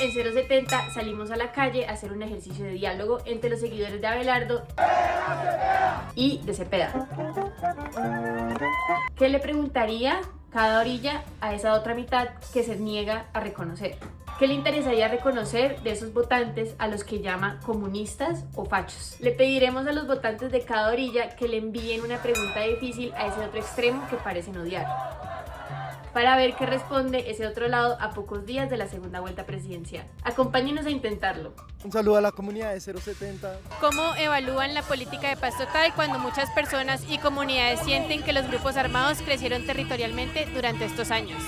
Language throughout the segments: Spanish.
En 070 salimos a la calle a hacer un ejercicio de diálogo entre los seguidores de Abelardo y de Cepeda. ¿Qué le preguntaría cada orilla a esa otra mitad que se niega a reconocer? ¿Qué le interesaría reconocer de esos votantes a los que llama comunistas o fachos? Le pediremos a los votantes de cada orilla que le envíen una pregunta difícil a ese otro extremo que parecen odiar, para ver qué responde ese otro lado a pocos días de la segunda vuelta presidencial. Acompáñenos a intentarlo. Un saludo a la comunidad de 070. ¿Cómo evalúan la política de paz total cuando muchas personas y comunidades sienten que los grupos armados crecieron territorialmente durante estos años?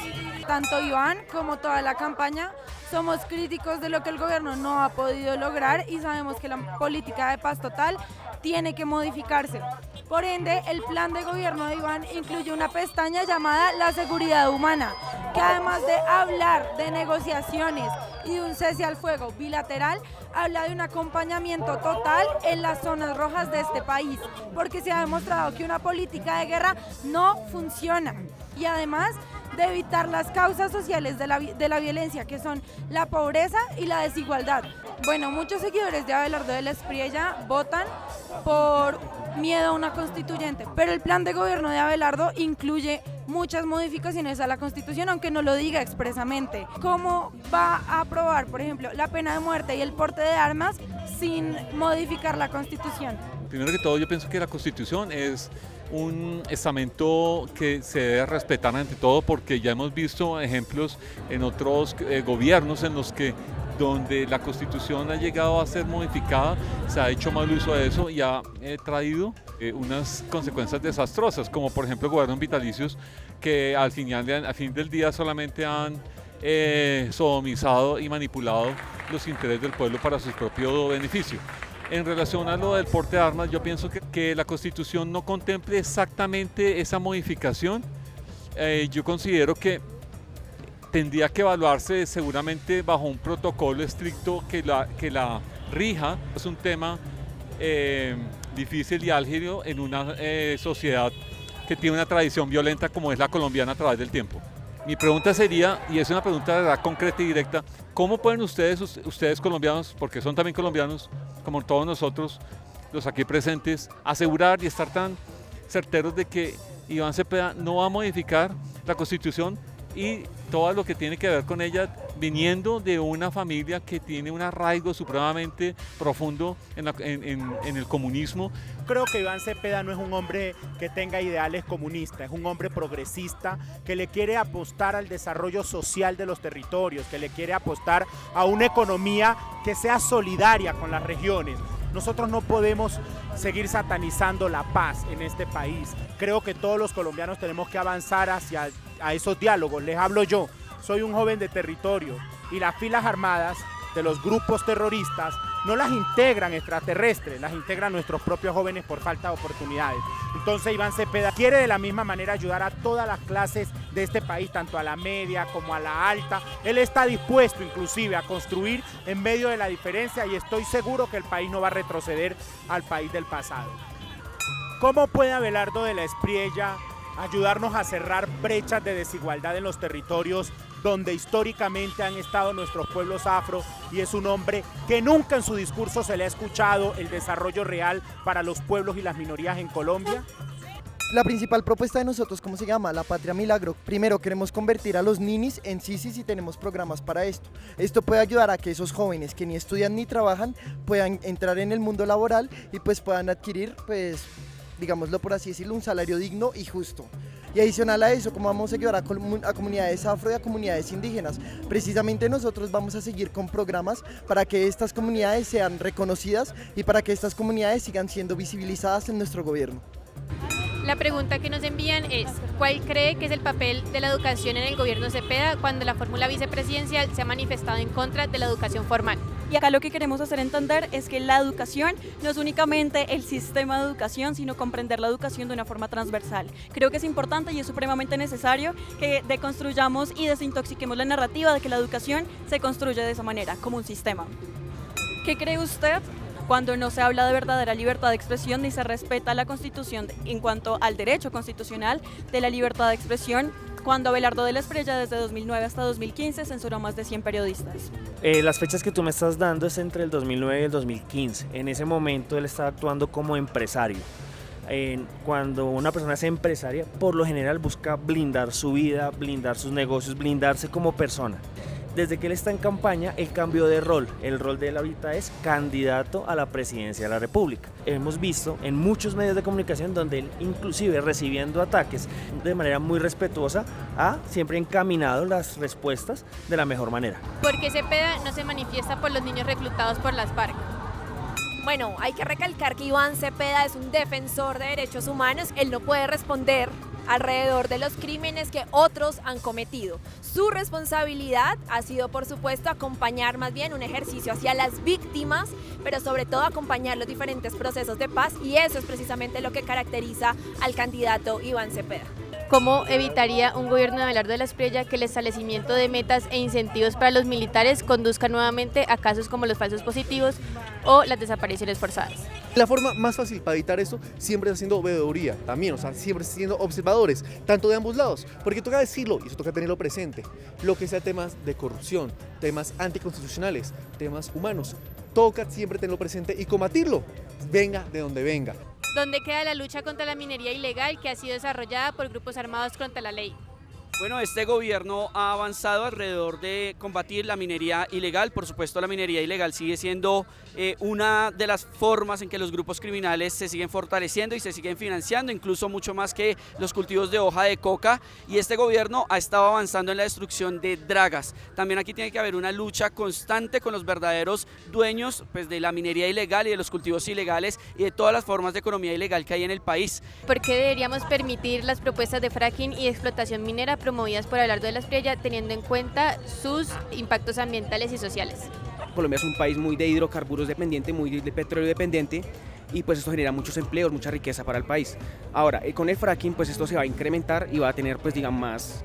Tanto Iván como toda la campaña somos críticos de lo que el gobierno no ha podido lograr y sabemos que la política de paz total tiene que modificarse. Por ende, el plan de gobierno de Iván incluye una pestaña llamada la seguridad humana, que además de hablar de negociaciones y de un cese al fuego bilateral, habla de un acompañamiento total en las zonas rojas de este país, porque se ha demostrado que una política de guerra no funciona. Y además de evitar las causas sociales de la violencia, que son la pobreza y la desigualdad. Bueno, muchos seguidores de Abelardo de la Espriella votan por miedo a una constituyente, pero el plan de gobierno de Abelardo incluye muchas modificaciones a la Constitución, aunque no lo diga expresamente. ¿Cómo va a aprobar, por ejemplo, la pena de muerte y el porte de armas sin modificar la Constitución? Primero que todo, yo pienso que la Constitución es un estamento que se debe respetar ante todo, porque ya hemos visto ejemplos en otros gobiernos en los que donde la Constitución ha llegado a ser modificada, se ha hecho mal uso de eso y ha traído unas consecuencias desastrosas, como por ejemplo gobiernos vitalicios que al fin del día solamente han sodomizado y manipulado los intereses del pueblo para su propio beneficio. En relación a lo del porte de armas, yo pienso que la Constitución no contemple exactamente esa modificación. Yo considero que tendría que evaluarse seguramente bajo un protocolo estricto que la rija. Es un tema difícil y álgido en una sociedad que tiene una tradición violenta como es la colombiana a través del tiempo. Mi pregunta sería, y es una pregunta de verdad concreta y directa, ¿cómo pueden ustedes colombianos, porque son también colombianos, como todos nosotros, los aquí presentes, asegurar y estar tan certeros de que Iván Cepeda no va a modificar la Constitución y todo lo que tiene que ver con ella, viniendo de una familia que tiene un arraigo supremamente profundo en el comunismo? Creo que Iván Cepeda no es un hombre que tenga ideales comunistas, es un hombre progresista que le quiere apostar al desarrollo social de los territorios, que le quiere apostar a una economía que sea solidaria con las regiones. Nosotros no podemos seguir satanizando la paz en este país. Creo que todos los colombianos tenemos que avanzar hacia esos diálogos. Les hablo yo, soy un joven de territorio y las filas armadas de los grupos terroristas no las integran extraterrestres, las integran nuestros propios jóvenes por falta de oportunidades. Entonces Iván Cepeda quiere de la misma manera ayudar a todas las clases de este país, tanto a la media como a la alta. Él está dispuesto inclusive a construir en medio de la diferencia y estoy seguro que el país no va a retroceder al país del pasado. ¿Cómo puede Abelardo de la Espriella ayudarnos a cerrar brechas de desigualdad en los territorios donde históricamente han estado nuestros pueblos afro, y es un hombre que nunca en su discurso se le ha escuchado el desarrollo real para los pueblos y las minorías en Colombia? La principal propuesta de nosotros, ¿cómo se llama? La Patria Milagro. Primero, queremos convertir a los ninis en sisis y tenemos programas para esto. Esto puede ayudar a que esos jóvenes que ni estudian ni trabajan puedan entrar en el mundo laboral y pues puedan adquirir, pues, digámoslo por así decirlo, un salario digno y justo. Y adicional a eso, ¿cómo vamos a ayudar a comunidades afro y a comunidades indígenas? Precisamente nosotros vamos a seguir con programas para que estas comunidades sean reconocidas y para que estas comunidades sigan siendo visibilizadas en nuestro gobierno. La pregunta que nos envían es, ¿cuál cree que es el papel de la educación en el gobierno Cepeda cuando la fórmula vicepresidencial se ha manifestado en contra de la educación formal? Y acá lo que queremos hacer entender es que la educación no es únicamente el sistema de educación, sino comprender la educación de una forma transversal. Creo que es importante y es supremamente necesario que deconstruyamos y desintoxiquemos la narrativa de que la educación se construye de esa manera, como un sistema. ¿Qué cree usted cuando no se habla de verdadera libertad de expresión ni se respeta la Constitución en cuanto al derecho constitucional de la libertad de expresión cuando Abelardo de la Espriella desde 2009 hasta 2015 censuró a más de 100 periodistas. Las fechas que tú me estás dando es entre el 2009 y el 2015. En ese momento él estaba actuando como empresario. Cuando una persona es empresaria, por lo general busca blindar su vida, blindar sus negocios, blindarse como persona. Desde que él está en campaña, él cambió de rol. El rol de él ahorita es candidato a la presidencia de la República. Hemos visto en muchos medios de comunicación donde él, inclusive recibiendo ataques de manera muy respetuosa, ha siempre encaminado las respuestas de la mejor manera. ¿Por qué Cepeda no se manifiesta por los niños reclutados por las FARC? Bueno, hay que recalcar que Iván Cepeda es un defensor de derechos humanos. Él no puede responder alrededor de los crímenes que otros han cometido. Su responsabilidad ha sido, por supuesto, acompañar más bien un ejercicio hacia las víctimas, pero sobre todo acompañar los diferentes procesos de paz, y eso es precisamente lo que caracteriza al candidato Iván Cepeda. ¿Cómo evitaría un gobierno de Abelardo de la Espriella que el establecimiento de metas e incentivos para los militares conduzca nuevamente a casos como los falsos positivos o las desapariciones forzadas? La forma más fácil para evitar eso siempre es haciendo veeduría también, o sea, siempre siendo observadores, tanto de ambos lados, porque toca decirlo y eso toca tenerlo presente. Lo que sea temas de corrupción, temas anticonstitucionales, temas humanos, toca siempre tenerlo presente y combatirlo, venga de donde venga. ¿Dónde queda la lucha contra la minería ilegal que ha sido desarrollada por grupos armados contra la ley? Bueno, este gobierno ha avanzado alrededor de combatir la minería ilegal. Por supuesto, la minería ilegal sigue siendo una de las formas en que los grupos criminales se siguen fortaleciendo y se siguen financiando, incluso mucho más que los cultivos de hoja de coca. Y este gobierno ha estado avanzando en la destrucción de dragas. También aquí tiene que haber una lucha constante con los verdaderos dueños, pues, de la minería ilegal y de los cultivos ilegales y de todas las formas de economía ilegal que hay en el país. ¿Por qué deberíamos permitir las propuestas de fracking y explotación minera promovidas por Abelardo de la Espriella, teniendo en cuenta sus impactos ambientales y sociales? Colombia es un país muy de hidrocarburos dependiente, muy de petróleo dependiente, y pues esto genera muchos empleos, mucha riqueza para el país. Ahora, con el fracking, pues esto se va a incrementar y va a tener, pues digamos,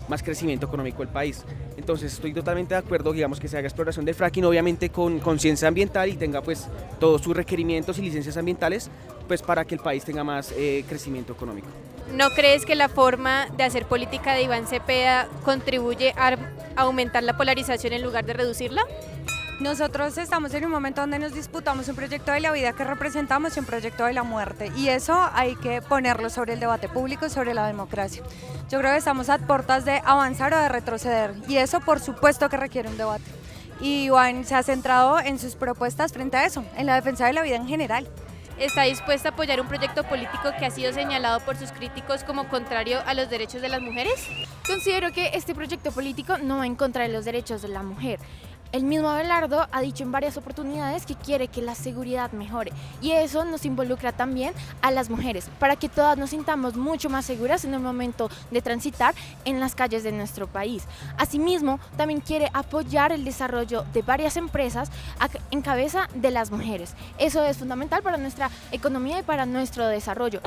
más crecimiento económico del país. Entonces estoy totalmente de acuerdo, digamos, que se haga exploración del fracking, obviamente con conciencia ambiental y tenga pues todos sus requerimientos y licencias ambientales, pues para que el país tenga más crecimiento económico. ¿No crees que la forma de hacer política de Iván Cepeda contribuye a aumentar la polarización en lugar de reducirla? Nosotros estamos en un momento donde nos disputamos un proyecto de la vida que representamos y un proyecto de la muerte, y eso hay que ponerlo sobre el debate público, sobre la democracia. Yo creo que estamos a puertas de avanzar o de retroceder, y eso por supuesto que requiere un debate. Y Iván se ha centrado en sus propuestas frente a eso, en la defensa de la vida en general. ¿Está dispuesta a apoyar un proyecto político que ha sido señalado por sus críticos como contrario a los derechos de las mujeres? Considero que este proyecto político no va en contra de los derechos de la mujer. El mismo Abelardo ha dicho en varias oportunidades que quiere que la seguridad mejore, y eso nos involucra también a las mujeres, para que todas nos sintamos mucho más seguras en el momento de transitar en las calles de nuestro país. Asimismo, también quiere apoyar el desarrollo de varias empresas en cabeza de las mujeres. Eso es fundamental para nuestra economía y para nuestro desarrollo.